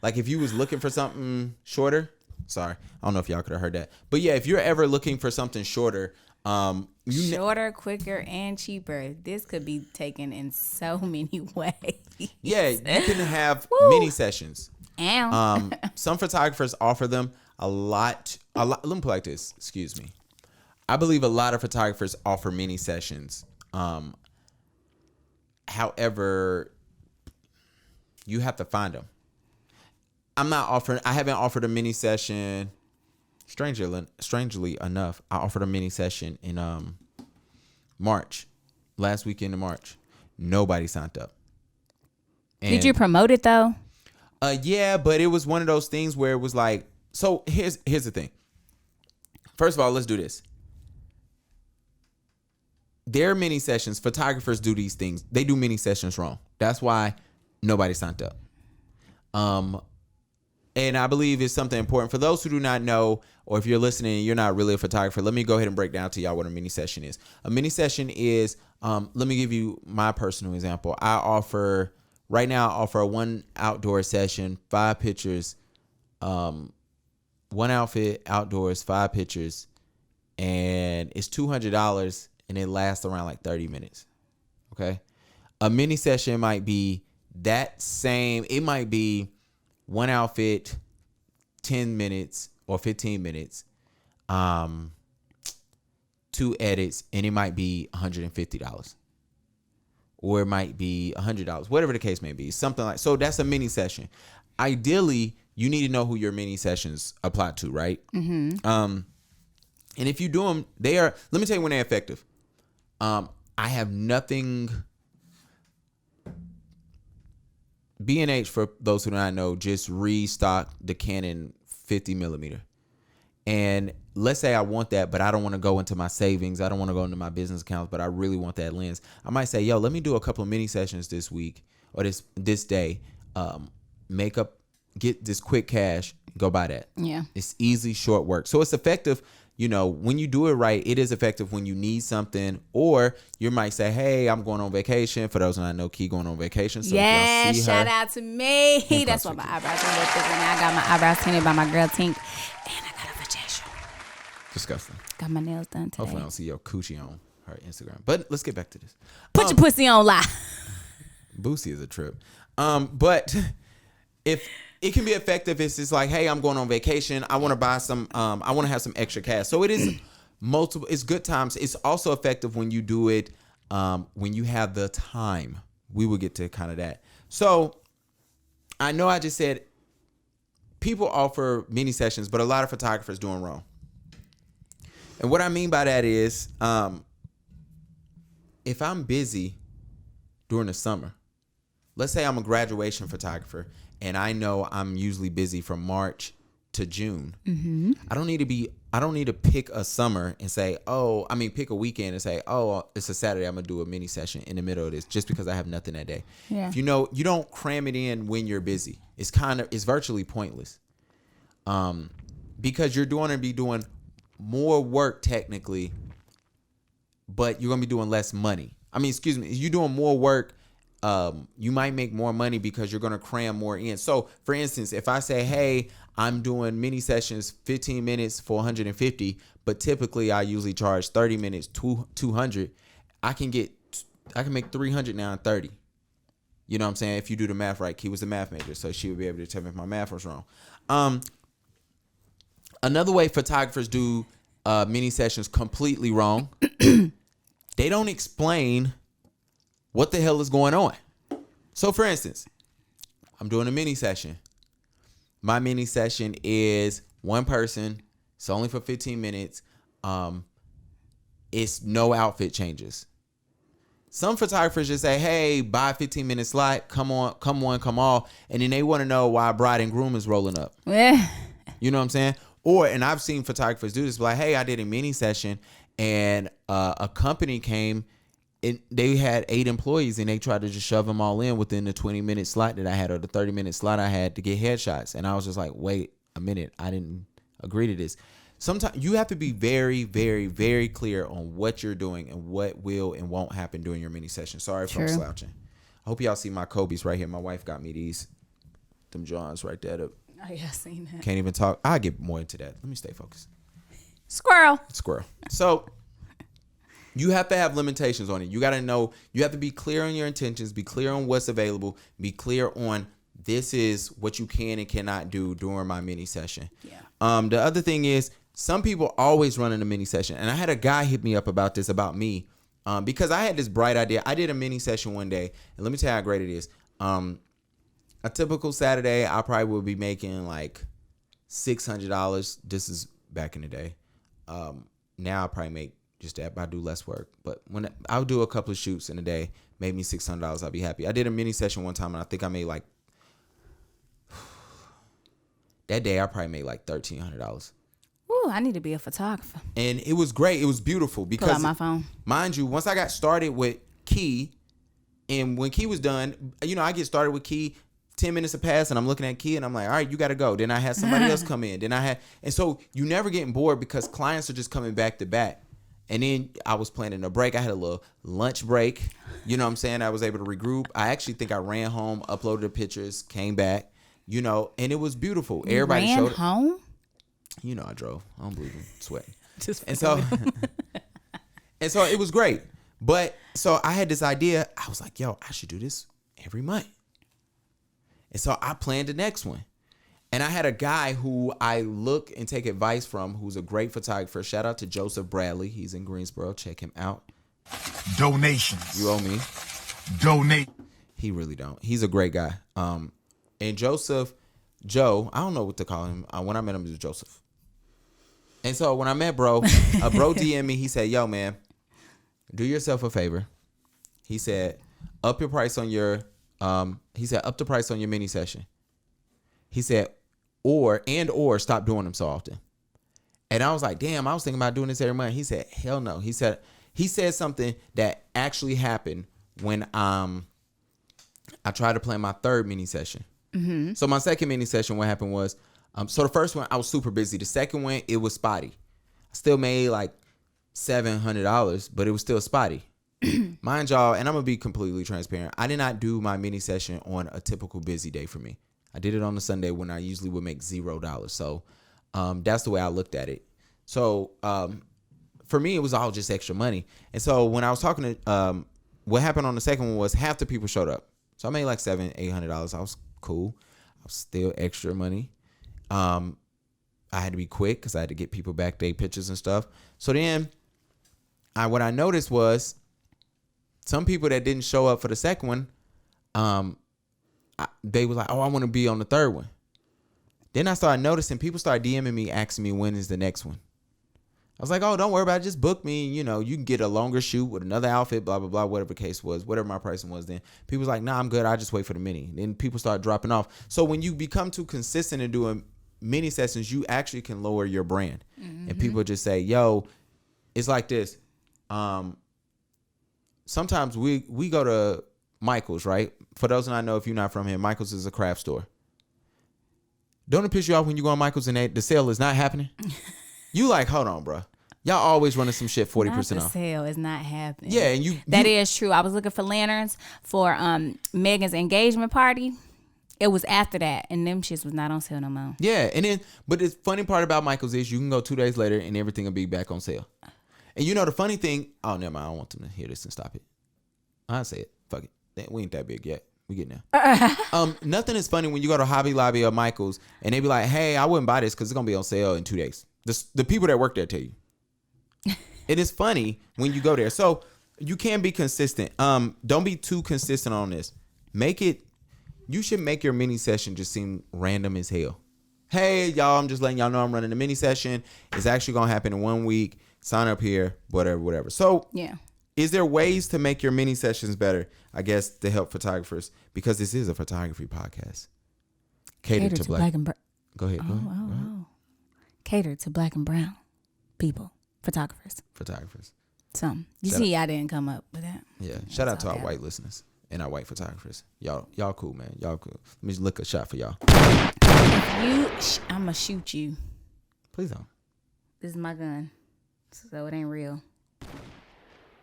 Like if you was looking for something shorter, sorry, I don't know if y'all could have heard that, but yeah, if you're ever looking for something shorter, shorter, quicker, and cheaper. This could be taken in so many ways. Yeah, you can have Woo. mini sessions. Ow. Some photographers offer them a lot. Let me put it like this. Excuse me. I believe a lot of photographers offer mini sessions. However, you have to find them. I haven't offered a mini session. Strangely enough, I offered a mini session in March, last weekend in March. Nobody signed up. And, Did you promote it though? Yeah, but it was one of those things where it was like, so here's the thing. First of all, let's do this. Their mini sessions, photographers do these things. They do mini sessions wrong. That's why nobody signed up. And I believe it's something important for those who do not know, or if you're listening and you're not really a photographer, let me go ahead and break down to y'all what a mini session is. A mini session is, let me give you my personal example. Right now I offer a one outdoor session, 5 pictures, one outfit, outdoors, 5 pictures, and it's $200 and it lasts around like 30 minutes. Okay. A mini session might be it might be one outfit, 10 minutes or 15 minutes, 2 edits, and it might be $150. Or it might be $100, whatever the case may be. Something like, so that's a mini session. Ideally, you need to know who your mini sessions apply to, right? Mm-hmm. And if you do them, let me tell you when they're effective. I have nothing. B&H, for those who do not know, just restocked the Canon 50 millimeter. And let's say I want that, but I don't want to go into my savings. I don't want to go into my business accounts, but I really want that lens. I might say, yo, let me do a couple of mini sessions this week or this day. Get this quick cash, go buy that. Yeah. It's easy, short work. So it's effective. You know, when you do it right, it is effective when you need something, or you might say, hey, I'm going on vacation. For those who don't know, Key going on vacation. So yeah, if y'all see shout her, out to me. That's why my eyebrows are a little thicker now. I got my eyebrows tinted by my girl Tink, and I got a vacation. Disgusting. Got my nails done today. Hopefully I don't see your coochie on her Instagram. But let's get back to this. Put your pussy on live. Boosie is a trip. But if it can be effective, it's just like, hey, I'm going on vacation. I want to buy some, I want to have some extra cash. So it is multiple, it's good times. It's also effective when you do it, when you have the time. We will get to kind of that. So I know I just said people offer mini sessions, but a lot of photographers do them wrong. And what I mean by that is, if I'm busy during the summer, let's say I'm a graduation photographer and I know I'm usually busy from March to June. Mm-hmm. I don't need to pick a summer and say, pick a weekend and say, it's a Saturday, I'm going to do a mini session in the middle of this just because I have nothing that day. Yeah. If you know, you don't cram it in when you're busy. It's virtually pointless. Because you're going to be doing more work technically, but you're going to be doing less money. You're doing more work. You might make more money because you're going to cram more in. So for instance, if I say, hey, I'm doing mini sessions, 15 minutes for 150, but typically I usually charge 30 minutes, 200. I can make 300 now in 30. You know what I'm saying? If you do the math right. He was a math major, so she would be able to tell me if my math was wrong. Another way photographers do mini sessions completely wrong. They don't explain what the hell is going on. So for instance, I'm doing a mini session. My mini session is one person. It's only for 15 minutes. It's no outfit changes. Some photographers just say, hey, buy a 15-minute slot. Come on, come all. And then they want to know why bride and groom is rolling up. You know what I'm saying? And I've seen photographers do this, like, hey, I did a mini session and a company came and they had 8 employees and they tried to just shove them all in within the 20-minute slot that I had or the 30-minute slot I had to get headshots. And I was just like, wait a minute, I didn't agree to this. Sometimes you have to be very, very, very clear on what you're doing and what will and won't happen during your mini session. Sorry if I'm slouching. I hope y'all see my Kobe's right here. My wife got me these. them Johns right there. Oh yeah, I seen that. Can't even talk. I'll get more into that. Let me stay focused. Squirrel. So you have to have limitations on it. You got to know, you have to be clear on your intentions, be clear on what's available, be clear on this is what you can and cannot do during my mini session. Yeah. The other thing is some people always run in a mini session. And I had a guy hit me up about this, about me, because I had this bright idea. I did a mini session one day, and let me tell you how great it is. A typical Saturday, I probably would be making like $600. This is back in the day. Now I probably make just that, but I do less work. But when I'll do a couple of shoots in a day, made me $600, I'll be happy. I did a mini session one time, and I think I made like, that day I probably made like $1,300. Ooh, I need to be a photographer. And it was great. It was beautiful because, pull out my phone. Mind you, once I got started with Key, and when Key was done, you know, I get started with Key, 10 minutes have passed, and I'm looking at Key, and I'm like, all right, you got to go. Then I had somebody else come in. And so you never getting bored because clients are just coming back to back. And then I was planning a break. I had a little lunch break. You know what I'm saying? I was able to regroup. I actually think I ran home, uploaded the pictures, came back, you know, and it was beautiful. Everybody ran showed home? You know I drove. I don't believe in sweating. And so it was great. But so I had this idea. I was like, yo, I should do this every month. And so I planned the next one. And I had a guy who I look and take advice from, who's a great photographer. Shout out to Joseph Bradley. He's in Greensboro. Check him out. Donations. You owe me. Donate. He really don't. He's a great guy. And Joe, I don't know what to call him. When I met him, he was Joseph. And so when I met bro DM'd me. He said, yo, man, do yourself a favor. He said, up the price on your mini session. He said, or stop doing them so often. And I was like, damn, I was thinking about doing this every month. He said, hell no. He said something that actually happened when I tried to plan my third mini session. Mm-hmm. So my second mini session, what happened was, so the first one, I was super busy. The second one, it was spotty. I still made like $700, but it was still spotty. Mind y'all, and I'm going to be completely transparent. I did not do my mini session on a typical busy day for me. I did it on a Sunday when I usually would make $0. So that's the way I looked at it. So for me, it was all just extra money. And so when I was talking to, what happened on the second one was half the people showed up. So I made like $700-$800. I was cool. I was still extra money. I had to be quick because I had to get people back their pictures and stuff. So then what I noticed was some people that didn't show up for the second one, they were like, oh, I want to be on the third one. Then I started noticing people started DMing me, asking me when is the next one. I was like, oh, don't worry about it. Just book me. You know, you can get a longer shoot with another outfit, blah, blah, blah, whatever the case was, whatever my pricing was then. People was like, nah, I'm good. I just wait for the mini. Then people start dropping off. So when you become too consistent in doing mini sessions, you actually can lower your brand. Mm-hmm. And people just say, yo, it's like this. Sometimes we go to Michael's, right? For those that I know, if you're not from here, Michael's is a craft store. Don't it piss you off when you go on Michael's and the sale is not happening? You like, hold on, bro. Y'all always running some shit 40% off. The sale is not happening. Yeah, and that is true. I was looking for lanterns for Megan's engagement party. It was after that, and them shits was not on sale no more. Yeah, and then, but the funny part about Michael's is you can go 2 days later and everything will be back on sale. And you know the funny thing, oh, never mind, I don't want them to hear this and stop it. I'll say it. Fuck it. We ain't that big yet. We getting there. Nothing is funny when you go to Hobby Lobby or Michael's and they be like, hey, I wouldn't buy this because it's going to be on sale in 2 days. The people that work there tell you. It is funny when you go there. So you can be consistent. Don't be too consistent on this. You should make your mini session just seem random as hell. Hey, y'all, I'm just letting y'all know I'm running a mini session. It's actually going to happen in 1 week. Sign up here, whatever. So yeah. Is there ways to make your mini sessions better? I guess to help photographers, because this is a photography podcast. Catered to black and brown. Go ahead. Oh. Catered to black and brown people, photographers. Some. I didn't come up with that. Yeah. Shout out to our white listeners and our white photographers. Y'all cool, man. Y'all cool. Let me just lick a shot for y'all. I'ma shoot you. Please don't. This is my gun, so it ain't real.